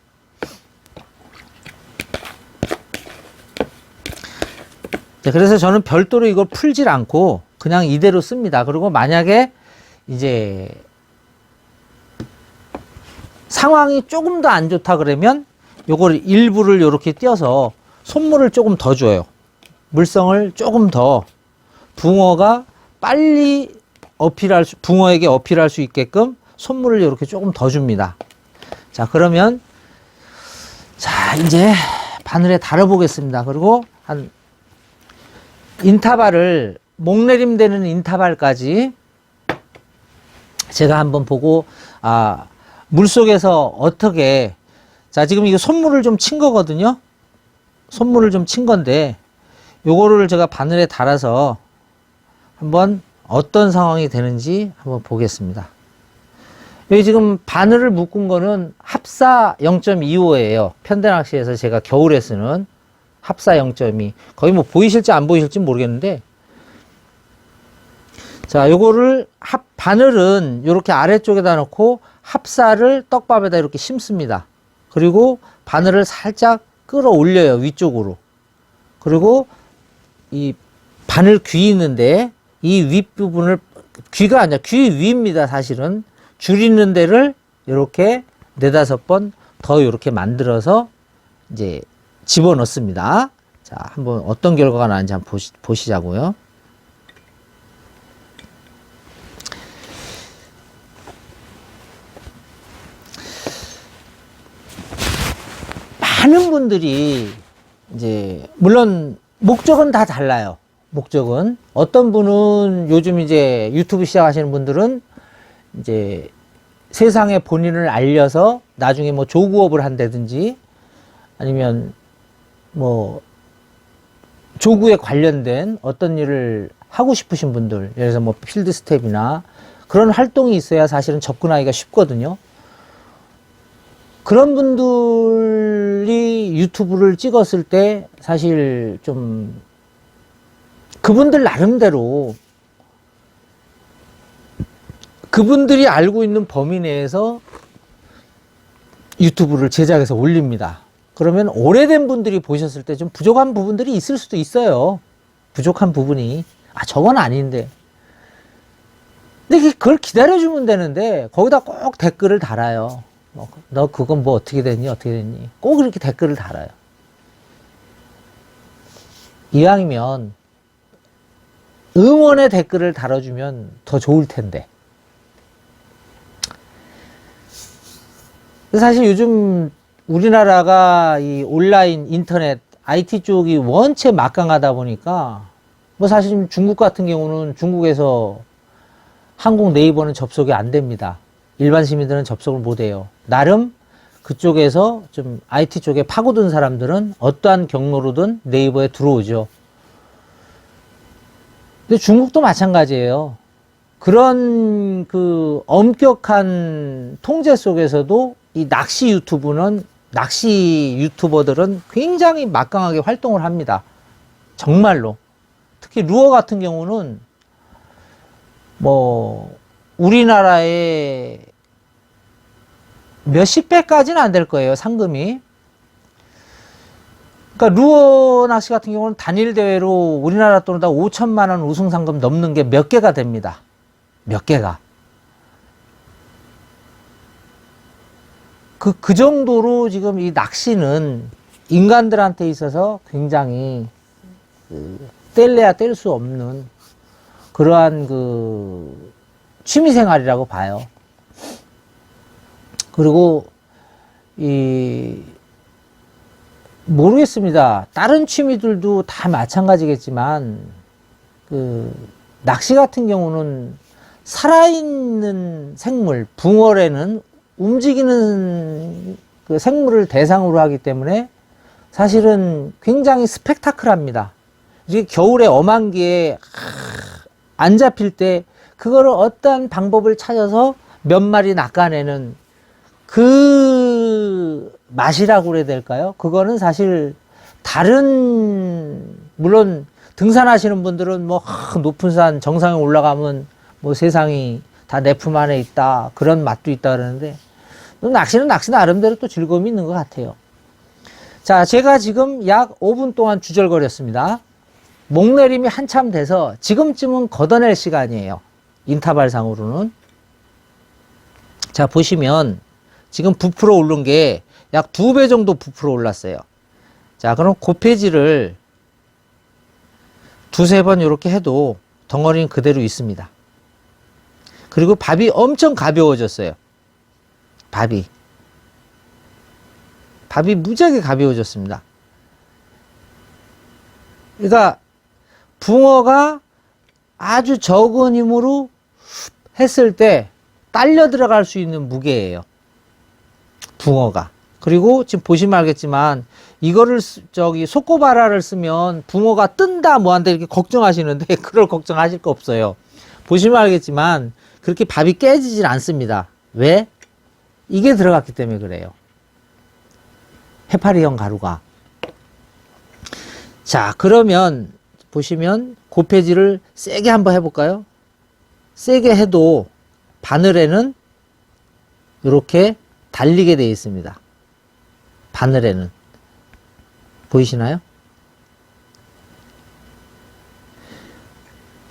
자, 그래서 저는 별도로 이걸 풀질 않고 그냥 이대로 씁니다. 그리고 만약에 이제 상황이 조금 더 안 좋다 그러면 요걸 일부를 이렇게 띄어서 손물을 조금 더 줘요. 물성을 조금 더 붕어가 빨리 붕어에게 어필할 수 있게끔 손물을 이렇게 조금 더 줍니다. 자, 그러면 자, 이제 바늘에 달아보겠습니다. 그리고 한 인터벌을 목내림되는 인터벌까지 제가 한번 보고 물속에서 어떻게 자 지금 이거 손물을 좀 친 거거든요. 손물을 좀 친 건데 요거를 제가 바늘에 달아서 한번 어떤 상황이 되는지 한번 보겠습니다. 여기 지금 바늘을 묶은 거는 합사 0.25예요. 편대낚시에서 제가 겨울에 쓰는 합사 0.2. 거의 뭐 보이실지 안 보이실지 모르겠는데 자, 요거를 바늘은 이렇게 아래쪽에다 놓고 합사를 떡밥에다 이렇게 심습니다. 그리고 바늘을 살짝 끌어올려요, 위쪽으로. 그리고 이 바늘 귀 있는데 이 윗부분을 귀가 아니라 귀 위입니다, 사실은. 줄 있는 데를 이렇게 4-5번 더 이렇게 만들어서 이제 집어넣습니다. 자, 한번 어떤 결과가 나는지 한번 보시자고요. 많은 분들이 이제 물론 목적은 다 달라요. 목적은 어떤 분은 요즘 이제 유튜브 시작하시는 분들은 이제 세상에 본인을 알려서 나중에 뭐 조구업을 한다든지 아니면 뭐 조구에 관련된 어떤 일을 하고 싶으신 분들, 예를 들어서 뭐 필드 스텝이나 그런 활동이 있어야 사실은 접근하기가 쉽거든요. 그런 분들이 유튜브를 찍었을 때 사실 좀 그분들 나름대로 그분들이 알고 있는 범위 내에서 유튜브를 제작해서 올립니다. 그러면 오래된 분들이 보셨을 때 좀 부족한 부분들이 있을 수도 있어요. 부족한 부분이. 저건 아닌데. 근데 그걸 기다려주면 되는데 거기다 꼭 댓글을 달아요. 너 그건 뭐 어떻게 됐니? 어떻게 됐니? 꼭 이렇게 댓글을 달아요. 이왕이면 응원의 댓글을 달아주면 더 좋을 텐데. 사실 요즘 우리나라가 이 온라인 인터넷 IT 쪽이 원체 막강하다 보니까 뭐 사실 중국 같은 경우는 중국에서 한국 네이버는 접속이 안 됩니다. 일반 시민들은 접속을 못 해요. 나름 그쪽에서 좀 IT 쪽에 파고든 사람들은 어떠한 경로로든 네이버에 들어오죠. 근데 중국도 마찬가지예요. 그런 그 엄격한 통제 속에서도 이 낚시 유튜버들은 굉장히 막강하게 활동을 합니다. 정말로. 특히 루어 같은 경우는 뭐 우리나라의 몇십 배까지는 안 될 거예요, 상금이. 그러니까 루어 낚시 같은 경우는 단일 대회로 우리나라 돈으로 다 5천만 원 우승 상금 넘는 게 몇 개가 됩니다. 몇 개가. 그 정도로 지금 이 낚시는 인간들한테 있어서 굉장히 뗄래야 뗄 수 없는 그러한 그 취미생활이라고 봐요. 그리고 모르겠습니다. 다른 취미들도 다 마찬가지겠지만 그 낚시 같은 경우는 살아있는 생물, 붕어래는 움직이는 그 생물을 대상으로 하기 때문에 사실은 굉장히 스펙타클합니다. 이게 겨울에 엄한기에 안 잡힐 때 그거를 어떤 방법을 찾아서 몇 마리 낚아내는 그 맛이라고 그래야 될까요? 그거는 사실 다른 물론 등산하시는 분들은 뭐 높은 산 정상에 올라가면 뭐 세상이 다 내 품 안에 있다 그런 맛도 있다 그러는데 낚시는 낚시 나름대로 또 즐거움이 있는 것 같아요. 자, 제가 지금 약 5분 동안 주절거렸습니다. 목내림이 한참 돼서 지금쯤은 걷어낼 시간이에요. 인터벌상으로는. 자, 보시면 지금 부풀어 오른 게 약 2배 정도 부풀어 올랐어요. 자, 그럼 고폐질을 2-3번 이렇게 해도 덩어리는 그대로 있습니다. 그리고 밥이 엄청 가벼워졌어요. 밥이 밥이 무지하게 가벼워졌습니다. 그러니까 붕어가 아주 적은 힘으로 했을 때 딸려 들어갈 수 있는 무게예요. 붕어가. 그리고 지금 보시면 알겠지만 이거를 속고바라를 쓰면 붕어가 뜬다 뭐한다 이렇게 걱정하시는데 그럴 걱정하실 거 없어요. 보시면 알겠지만 그렇게 밥이 깨지질 않습니다. 왜? 이게 들어갔기 때문에 그래요. 해파리형 가루가. 자, 그러면 보시면 고폐질을 세게 한번 해볼까요? 세게 해도 바늘에는 이렇게 달리게 되어 있습니다. 바늘에는. 보이시나요?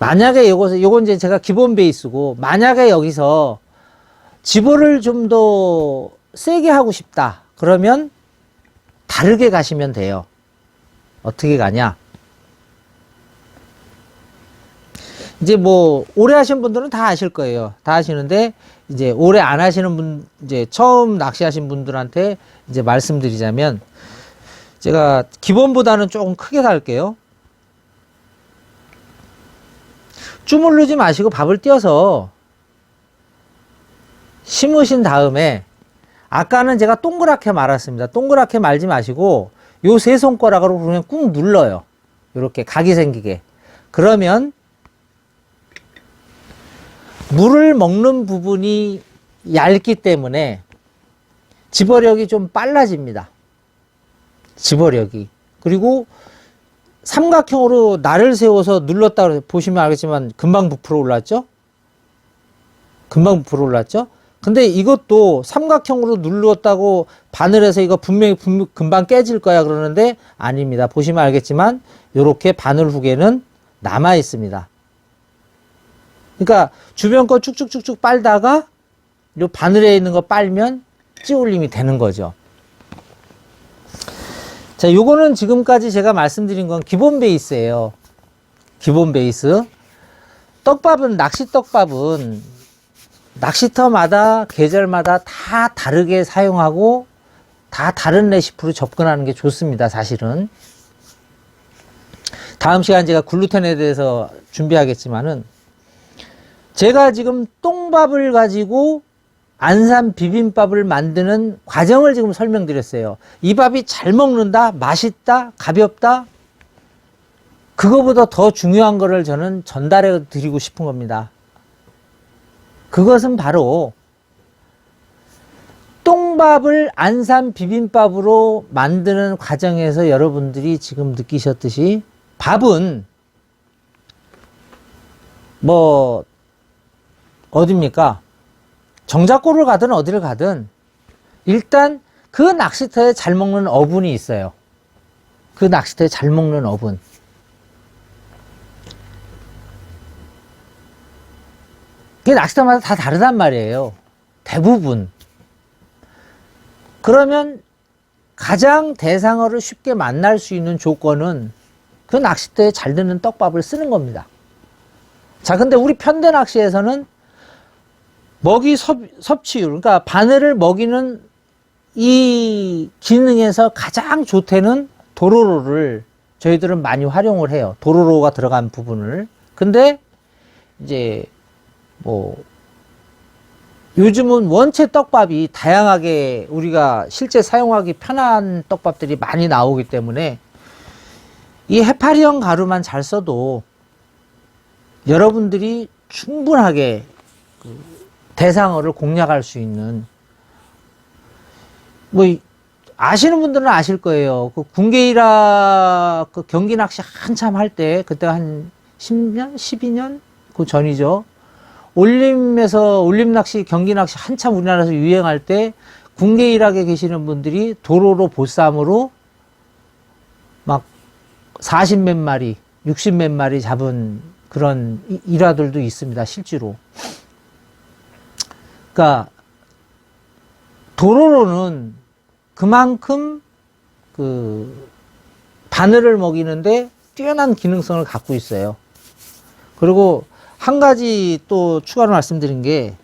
만약에 요건 이제 제가 기본 베이스고, 만약에 여기서 집어를 좀 더 세게 하고 싶다. 그러면 다르게 가시면 돼요. 어떻게 가냐? 이제 뭐 오래 하신 분들은 다 아실 거예요. 다 아시는데 이제 오래 안 하시는 분, 이제 처음 낚시하신 분들한테 이제 말씀드리자면 제가 기본보다는 조금 크게 달게요. 주물르지 마시고 밥을 띄어서 심으신 다음에 아까는 제가 동그랗게 말았습니다. 동그랗게 말지 마시고 요 세 손가락으로 그냥 꾹 눌러요. 이렇게 각이 생기게. 그러면 물을 먹는 부분이 얇기 때문에 집어력이 좀 빨라집니다. 집어력이. 그리고 삼각형으로 날을 세워서 눌렀다 보시면 알겠지만 금방 부풀어 올랐죠? 금방 부풀어 올랐죠? 근데 이것도 삼각형으로 눌렀다고 바늘에서 이거 분명히 금방 깨질 거야 그러는데 아닙니다. 보시면 알겠지만 이렇게 바늘 후계는 남아 있습니다. 그러니까 주변 거 쭉쭉쭉쭉 빨다가 요 바늘에 있는 거 빨면 찌울림이 되는 거죠. 자, 요거는 지금까지 제가 말씀드린 건 기본 베이스예요. 기본 베이스. 떡밥은, 낚시 떡밥은 낚시터마다 계절마다 다 다르게 사용하고 다 다른 레시피로 접근하는 게 좋습니다. 사실은. 다음 시간 제가 글루텐에 대해서 준비하겠지만은 제가 지금 똥밥을 가지고 안산 비빔밥을 만드는 과정을 지금 설명드렸어요. 이 밥이 잘 먹는다, 맛있다, 가볍다. 그거보다 더 중요한 거를 저는 전달해 드리고 싶은 겁니다. 그것은 바로 똥밥을 안산 비빔밥으로 만드는 과정에서 여러분들이 지금 느끼셨듯이 밥은 뭐 어딥니까? 정자골을 가든 어디를 가든 일단 그 낚시터에 잘 먹는 어분이 있어요. 그 낚시터에 잘 먹는 어분. 그게 낚시터마다 다 다르단 말이에요. 대부분. 그러면 가장 대상어를 쉽게 만날 수 있는 조건은 그 낚시터에 잘 드는 떡밥을 쓰는 겁니다. 자, 근데 우리 편대 낚시에서는 먹이 섭취율, 그러니까 바늘을 먹이는 이 기능에서 가장 좋다는 도로로를 저희들은 많이 활용을 해요. 도로로가 들어간 부분을. 근데 이제 뭐 요즘은 원체 떡밥이 다양하게 우리가 실제 사용하기 편한 떡밥들이 많이 나오기 때문에 이 해파리형 가루만 잘 써도 여러분들이 충분하게 대상어를 공략할 수 있는, 뭐 아시는 분들은 아실 거예요. 그 군계이라 그 경기 낚시 한참 할 때, 그때 한 10년, 12년 그 전이죠. 올림 낚시, 경기 낚시 한참 우리나라에서 유행할 때 군계일학에 계시는 분들이 도로로 보쌈으로 막 40 몇 마리, 60 몇 마리 잡은 그런 일화들도 있습니다. 실제로. 그러니까 도로로는 그만큼 그 바늘을 먹이는데 뛰어난 기능성을 갖고 있어요. 그리고 한 가지 또 추가로 말씀드린 게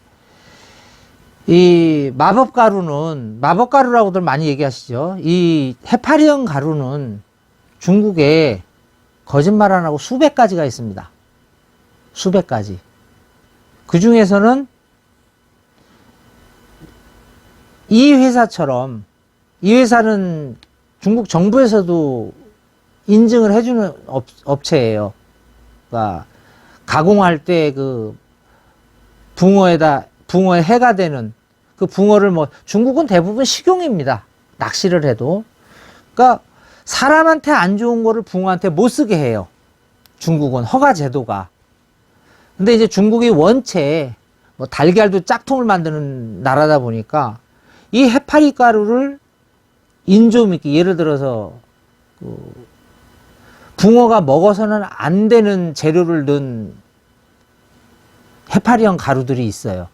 이 마법가루라고들 많이 얘기하시죠. 이 헤파리온 가루는 중국에 거짓말 안 하고 수백 가지가 있습니다. 수백 가지. 그 중에서는 이 회사처럼, 이 회사는 중국 정부에서도 인증을 해주는 업체예요. 그러니까 가공할 때 그 붕어에 해가 되는 그 붕어를 중국은 대부분 식용입니다. 낚시를 해도. 그러니까 사람한테 안 좋은 거를 붕어한테 못 쓰게 해요. 중국은 허가 제도가. 근데 이제 중국이 원체 달걀도 짝퉁을 만드는 나라다 보니까 이 해파리 가루를 인조 있게, 예를 들어서 붕어가 먹어서는 안 되는 재료를 넣은 해파리형 가루들이 있어요.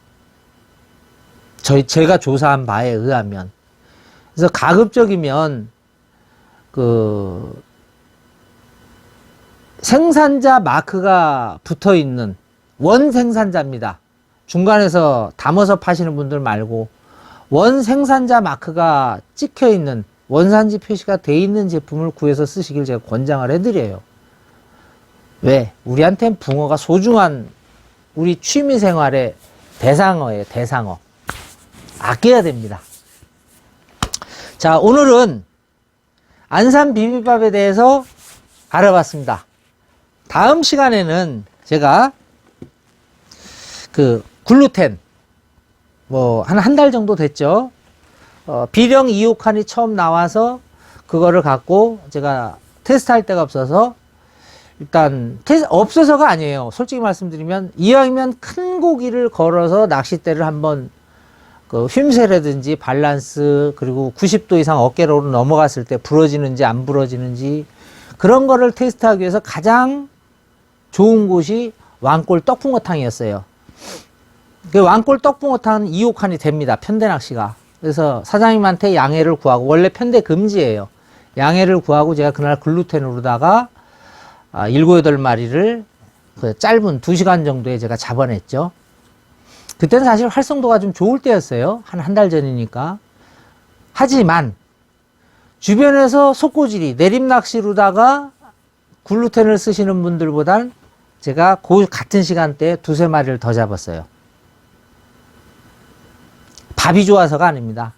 제가 조사한 바에 의하면. 그래서 가급적이면 생산자 마크가 붙어 있는 원 생산자입니다. 중간에서 담아서 파시는 분들 말고 원 생산자 마크가 찍혀 있는, 원산지 표시가 돼 있는 제품을 구해서 쓰시길 제가 권장을 해드려요. 왜? 우리한텐 붕어가 소중한 우리 취미생활의 대상어예요. 대상어. 아껴야 됩니다. 자, 오늘은 안산 비빔밥에 대해서 알아봤습니다. 다음 시간에는 제가 글루텐, 한 달 정도 됐죠. 비령 2호칸이 처음 나와서 그거를 갖고 제가 테스트할 데가 없어서, 일단 없어서가 아니에요. 솔직히 말씀드리면 이왕이면 큰 고기를 걸어서 낚싯대를 한번 휨새라든지 밸런스, 그리고 90도 이상 어깨로 넘어갔을 때 부러지는지 안 부러지는지 그런 거를 테스트하기 위해서 가장 좋은 곳이 왕골 떡붕어탕이었어요. 그 왕골 떡붕어탕은 2호칸이 됩니다. 편대 낚시가. 그래서 사장님한테 양해를 구하고, 원래 편대 금지예요. 양해를 구하고 제가 그날 글루텐으로다가 7, 8마리를 짧은 2시간 정도에 제가 잡아냈죠. 그때는 사실 활성도가 좀 좋을 때였어요. 한 달 전이니까. 하지만 주변에서 속고지리, 내림낚시로다가 글루텐을 쓰시는 분들보단 제가 같은 시간대에 2, 3마리를 더 잡았어요. 밥이 좋아서가 아닙니다.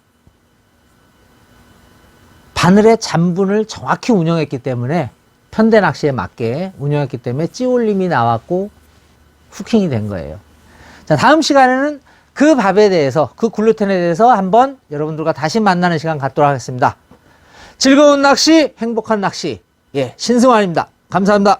바늘의 잠분을 정확히 운영했기 때문에, 편대 낚시에 맞게 운영했기 때문에 찌올림이 나왔고 후킹이 된 거예요. 자, 다음 시간에는 그 밥에 대해서, 그 글루텐에 대해서 한번 여러분들과 다시 만나는 시간 갖도록 하겠습니다. 즐거운 낚시, 행복한 낚시. 신승환입니다. 감사합니다.